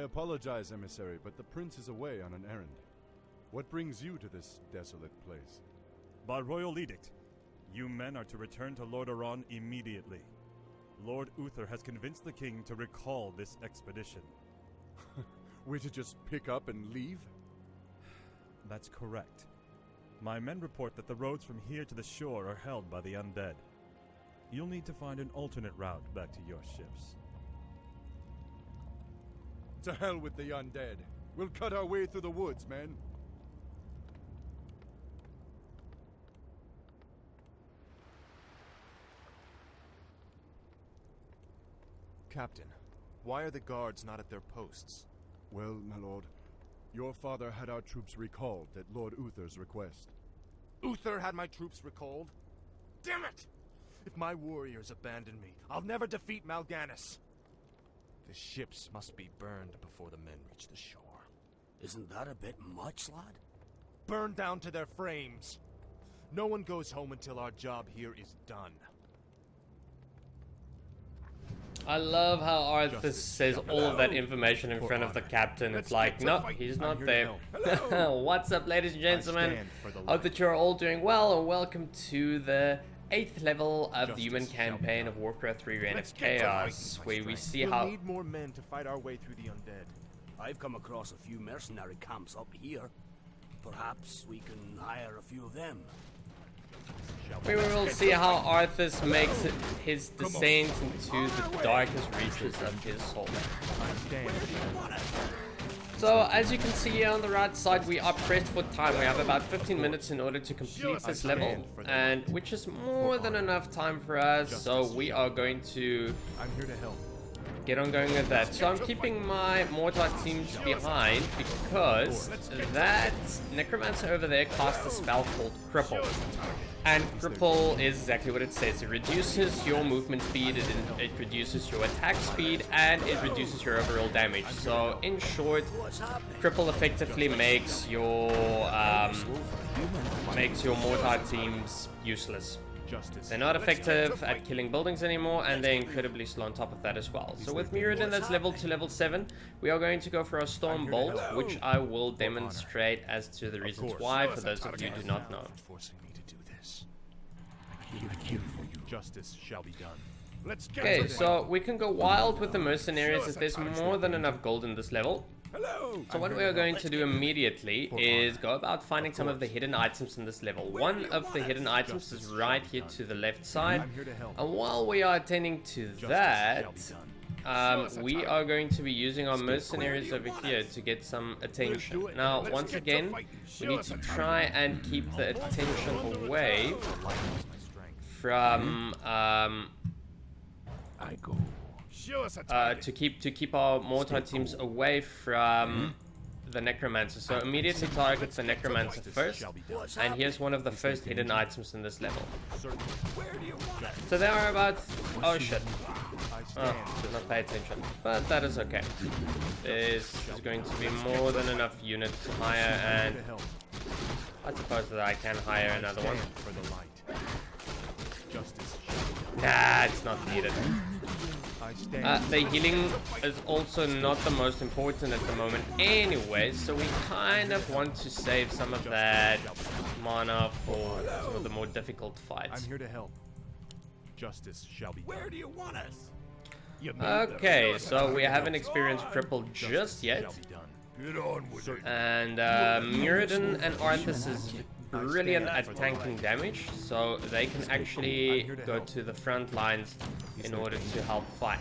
apologize, emissary, but the prince is away on an errand. What brings you to this desolate place? By royal edict, you men are to return to Lordaeron immediately. Lord Uther has convinced the king to recall this expedition. We're to just pick up and leave? That's correct. My men report that the roads from here to the shore are held by the undead. You'll need to find an alternate route back to your ships. To hell with the undead. We'll cut our way through the woods, men. Captain, why are the guards not at their posts? Well, my lord, your father had our troops recalled at Lord Uther's request. Uther had my troops recalled? Damn it! If my warriors abandon me, I'll never defeat Mal'Ganis. The ships must be burned before the men reach the shore. Isn't that a bit much, lad? Burned down to their frames. No one goes home until our job here is done. I love how Arthas says all of that information in front of the captain. It's like, no, he's not there. What's up, ladies and gentlemen? Hope that you're all doing well, and welcome to the 8th level of the human campaign of Warcraft 3 Reign of Chaos, where we see how... We'll need more men to fight our way through the undead. I've come across a few mercenary camps up here. Perhaps we can hire a few of them. We will see how Arthas makes his descent into the darkest reaches of his soul. So, as you can see here on the right side, we are pressed for time. We have about 15 minutes in order to complete this level, and which is more than enough time for us, so we are going to get on going with that. So I'm keeping my mortar teams behind because that necromancer over there casts a spell called Cripple. And Cripple is exactly what it says. It reduces your movement speed, it reduces your attack speed, and it reduces your overall damage. So in short, Cripple effectively makes your mortar teams useless. They're not effective at killing buildings anymore, and they're incredibly slow on top of that as well. So with Muradin, that's level to level 7, we are going to go for a Storm Bolt, which I will demonstrate as to the reasons why, for those of you who do not know. Justice shall be done. Okay, so we can go wild with the mercenaries as there's more than enough gold in this level. So what we are going to do immediately is go about finding some of the hidden items in this level. One of the hidden items is right here to the left side. And while we are attending to that, we are going to be using our mercenaries over here to get some attention. Now, once again, we need to try and keep the attention away from to keep our mortar teams away from the necromancer. So immediately target the necromancer first, and here's one of the first hidden items in this level. So there are about... oh shit. Oh, did not pay attention. But that is okay. There's going to be more than enough units to hire, and I suppose that I can hire another one. Nah, it's not needed. The healing is also not the most important at the moment anyway, so we kind of want to save some of that mana for some of the more difficult fights. I'm here to help. Justice shall be done. Where do you want us? Okay, so we haven't experienced Cripple just yet. And Muradin and Arthas is brilliant at tanking damage, so they can actually go to the front lines in order to help fight.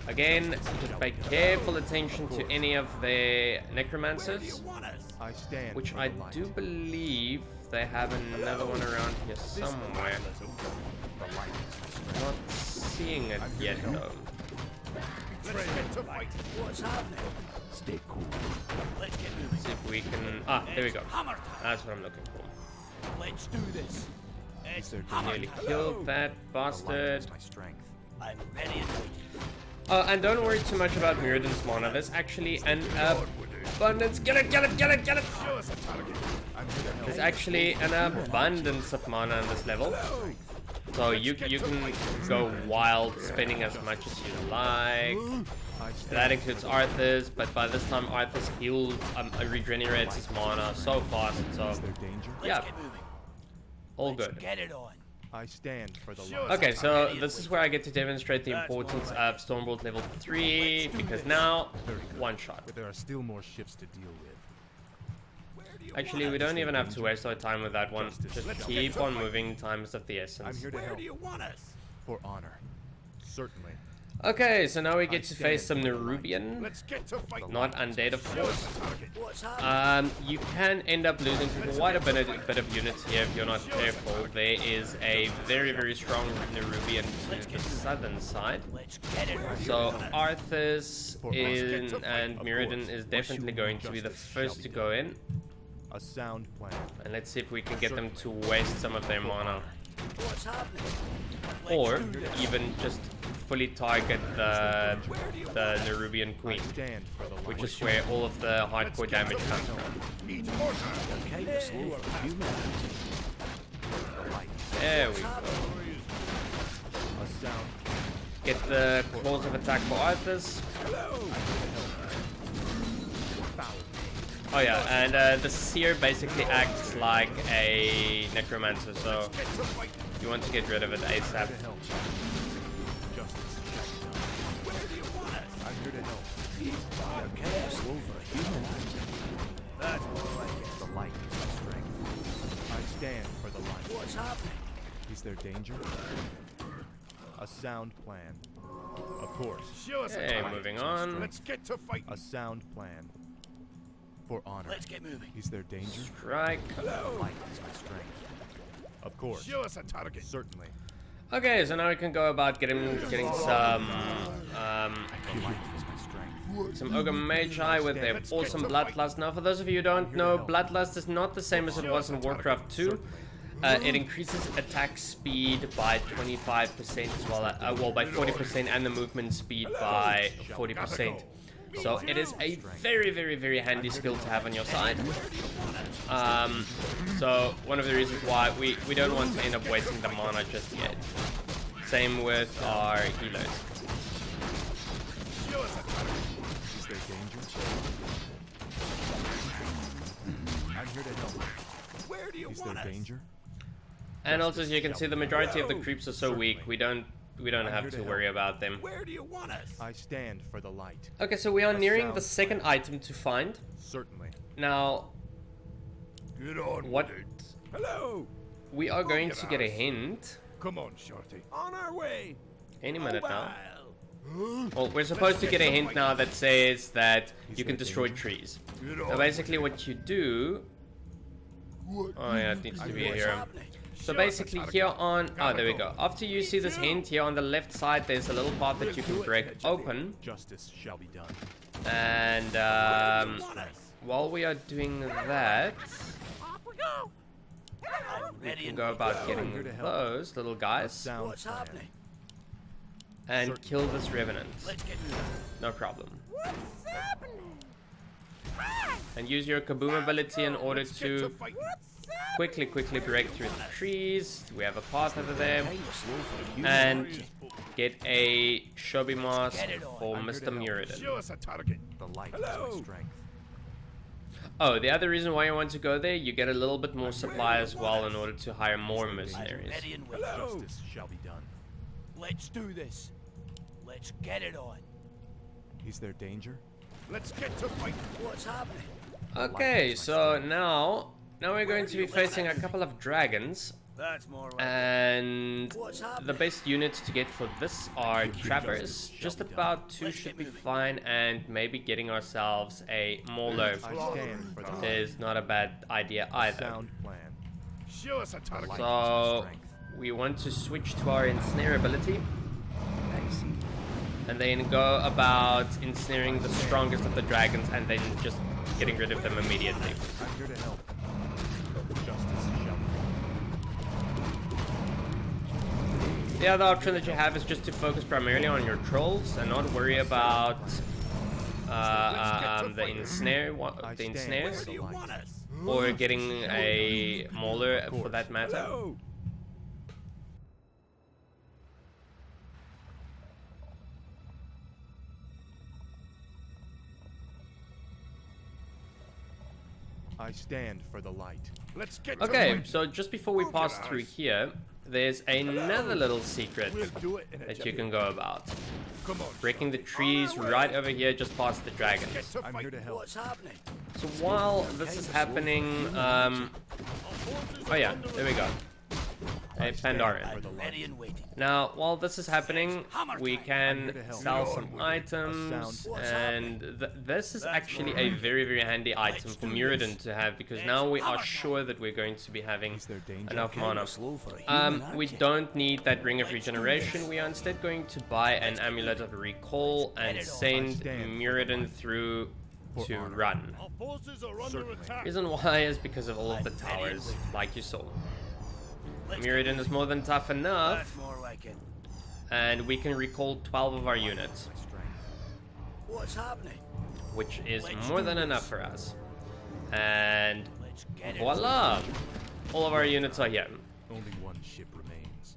Again, just pay careful attention to any of their necromancers, which I do believe they have another one around here somewhere. Not seeing it yet though. What's happening? Stay cool. Let's get moving. See if we can... ah, there we go. That's what I'm looking for. Let's do this. Nearly killed that bastard. I'm ready and waiting. Oh, and don't worry too much about Muradin's mana. There's actually an abundance... Get it! There's actually an abundance of mana in this level. So you can go wild, spending as much as you like. That includes Arthas, but by this time Arthas heals, regenerates his mana so fast, so yeah, all good. Get it on. I stand for the light. Okay, so this is where I get to demonstrate the importance of Stormbolt level 3, because now, one shot. But there are still more ships to deal with. Actually, we don't even have to waste our time with that one. Just keep on moving, time is of the I'm essence. here to help. For honor. Certainly. Okay, so now we get to face some Nerubian. Let's get to fight. Not undead, of course. What's happening? You can end up losing quite a bit of units here if you're not careful. There is a very, very strong Nerubian to the southern side. Let's get it on. So Arthas and Muradin is definitely going to be the first to go in. A sound plan. And let's see if we can get them to waste some of their mana. What's happening? Or even just fully target the Nerubian Queen, Stand for the light. which is where all of the hardcore damage comes from. Okay, we're slow for a few minutes. There we go. A sound. Get the claws of attack for Arthas. Oh yeah, and the Seer basically acts like a Necromancer, so you want to get rid of it ASAP. I'm here to help. Okay, we're slow for a few minutes. That's more like it. The light is my strength. I stand for the light. What's happening? Is there danger? A sound plan. Of course. Okay, moving on. Let's get to fight. A sound plan. For honor. Let's get moving. Is there danger? Strike. Light is my strength. Of course. Show us a target. Certainly. Okay, so now we can go about getting some Light is my strength. some Ogre Magi with their awesome Bloodlust. Now, for those of you who don't know, Bloodlust is not the same as it was in Warcraft 2. It increases attack speed by 25% as well, well by 40%, and the movement speed by 40%. So it is a very, very, very handy skill to have on your side. So one of the reasons why we don't want to end up wasting the mana just yet. Same with our healers. Is there danger? I'm here to help. Where do you Is there danger? And also, as you can see, the majority of the creeps are so weak, we don't have to worry about them. Where do you want us? I stand for the light. Okay, so we are nearing the second item to find. Certainly. Now, Get on what? Hello. We are going to get a hint Come on, Shorty. On our way. any minute now. Well, we're supposed to get a hint now that says that you can destroy trees. Now, basically, what you do. Oh yeah, it needs to be a hero. So basically here on, oh there we go. After you see this hint here on the left side, there's a little path that you can break open. Justice shall be done. And while we are doing that, we can go about getting those little guys Sound What's happening? and kill this revenant. Let's get moving. No problem. And use your kaboom ability in order to quickly break through the trees. We have a path over there. Okay, we're slow for a few And minutes. get a Shobi mask for Mr. Muradin. us a target. The light is my strength. Oh, the other reason why you want to go there, you get a little bit more supply as well in order to hire more mercenaries. Ready and wait. Justice shall be done. Let's do this. Let's get it on. Is there danger? Let's get to fight. What's happening? Okay, so now we're going to be facing a couple of dragons. That's more like And What's the happening? best units to get for this are trappers. Just about 2 should be fine, and maybe getting ourselves a Mauler I stand for the light. is not a bad idea either. Sound plan. Show us a target. So we want to switch to our ensnare ability, and then go about ensnaring the strongest of the dragons, and then just getting rid of them immediately. I'm here to help. Justice shall be done. The other option that you have is just to focus primarily on your trolls and not worry about the ensnares, Do you want us? or getting a mauler for that matter. Hello. I stand for the light. Let's get Okay, so just before we pass through here, there's another little secret that you can go about. Come on. Breaking the trees right over here just past the dragons. I'm here to help. What's happening? So while this is happening, oh yeah, there we go. A Pandaren. Ready and waiting. Now, while this is happening, we can sell some items, and this is actually a very, very handy item for Muradin to have, because now we are sure that we're going to be having enough mana. We don't need that Ring of Regeneration. We are instead going to buy an Amulet of Recall and send Muradin through to run. Reason why is because of all of the towers, like you saw. Muradin is more than tough enough, and we can recall 12 of our units, What's happening? which is more than enough for us. And voila! All of our units are here. Only one ship remains.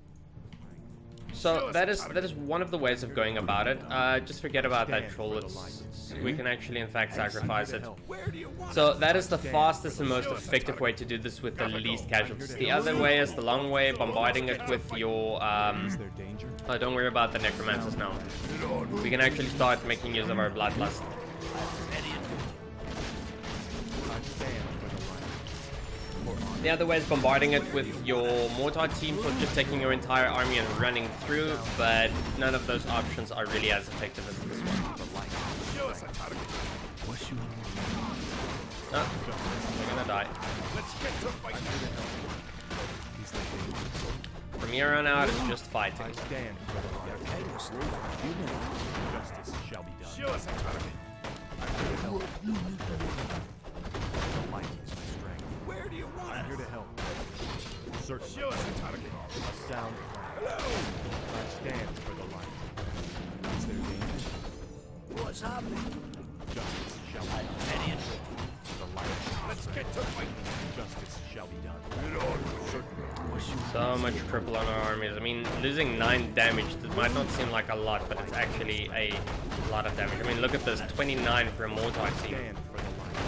So that is one of the ways of going about it. Just forget about that troll. We can actually in fact sacrifice it. So that is the fastest and most effective way to do this with the least casualties. The other way is the long way, bombarding it with your oh, don't worry about the necromancers now. We can actually start making use of our bloodlust. The other way is bombarding it with your mortar teams, or just taking your entire army and running through, but none of those options are really as effective as this one. Oh, we're gonna die. From here on out, it's just fighting. Justice shall be done. Show us a Where do you want I'm here to help. Certainly. Show us a sound plan. I stand for the light. Is there danger? What's happening? Justice shall be done. The light. Let's get to fighting. Justice shall be done. So much triple on our armies. I mean, losing 9 damage, that might not seem like a lot, but it's actually a lot of damage. I mean, look at this, 29 for a mortar team.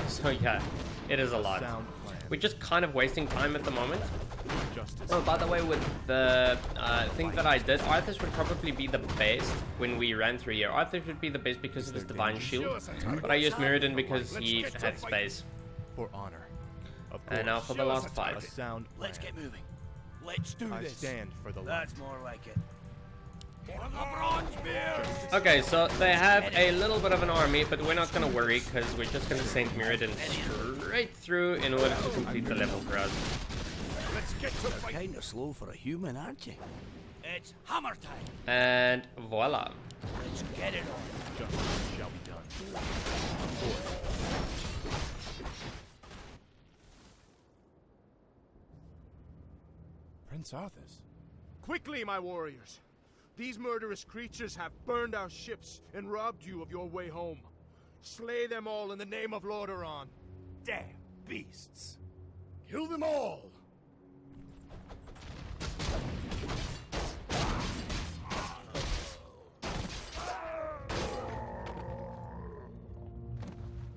So yeah, it is a lot. We're just kind of wasting time at the moment. Oh, by the way, with the thing that I did, Arthas would probably be the best when we ran through here. Arthas would be the best because of his divine shield, but I used Muradin because he had space. For honor. And now for the last fight. Let's get moving. Let's do this. I stand for the light. That's more like it. Bronzebeard! Okay, so they have a little bit of an army, but we're not going to worry because we're just going to send Muradin straight through in order to complete the level for us. Let's get to fight. Kind of slow for a human, aren't you? It's hammer time. And voila. Let's get it on. Justice shall be done. Prince Arthas. Quickly, my warriors! These murderous creatures have burned our ships and robbed you of your way home. Slay them all in the name of Lordaeron. Damn beasts! Kill them all!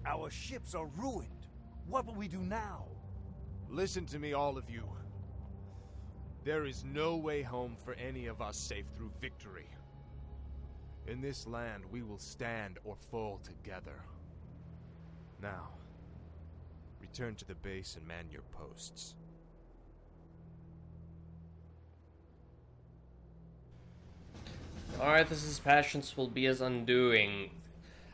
Our ships are ruined. What will we do now? Listen to me, all of you. There is no way home for any of us save through victory. In this land, we will stand or fall together. Now, return to the base and man your posts. Alright, this is Passions will be his undoing.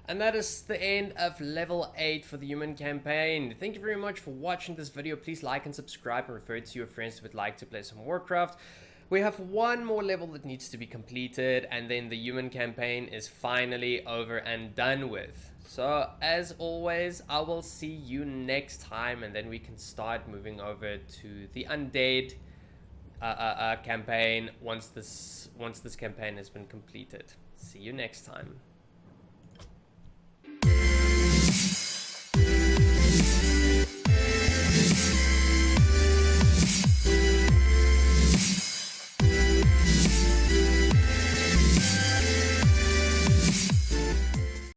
And that is the end of level 8 for the human campaign. Thank you very much for watching this video. Please like and subscribe and refer it to your friends who would like to play some Warcraft. We have one more level that needs to be completed, and then the human campaign is finally over and done with. So as always, I will see you next time, and then we can start moving over to the undead campaign once this campaign has been completed. See you next time.